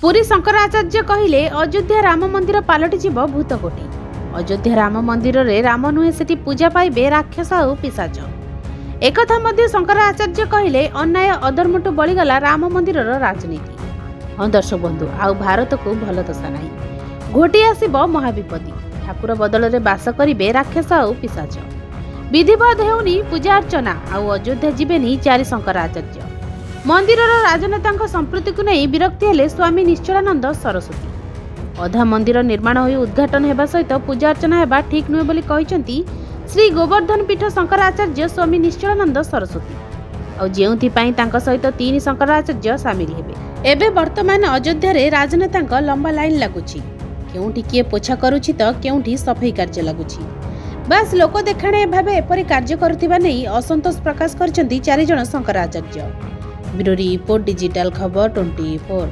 पुरी शंकराचार्य कहले अयोध्या राम मंदिर पालटिजिब भूतकोटी। अयोध्या राम मंदिर रे राम नुहे सेठी पूजा पाइबे राक्षस और पिशाच। एकथा मध्य शंकराचार्य कहले अन्याय अधर्मटू बळीगला राम मंदिर राजनीति। हाँ दर्शक बंधु, आउ भारत को भल दशा नहीं, घोटी आसिब महाविपत्ति। ठाकुर बदल रे बास करिबे राक्षस और पिशाच। विधिवत हेउनी पूजा अर्चना, आउ अयोध्या जिबेनी चारि शंकराचार्य। मंदिर राजनेता संपृक्ति को नहीं विरक्ति हेले स्वामी निश्चलानंद सरस्वती। अधा मंदिर निर्माण हो उद्घाटन होगा सहित पूजा अर्चना होगा ठीक नुहे बोली कहिसेंती श्री गोवर्धन पीठ शंकराचार्य स्वामी निश्चलानंद सरस्वती। और जेउथि तांका सहित 3 शंकराचार्य सामिल हेबे। एबे वर्तमान अयोध्या रे राजनेता लंबा लाइन लगुछि। केउठी किए पोछा करूछि तो केउठी सफाई कार्य लगुछि। बस लोक देखाणे भाबे एपरि कार्य करुथिबा नै असंतोष प्रकाश करछंती 4 जण शंकराचार्य। ब्यूरो रिपोर्ट डिजिटल खबर 24।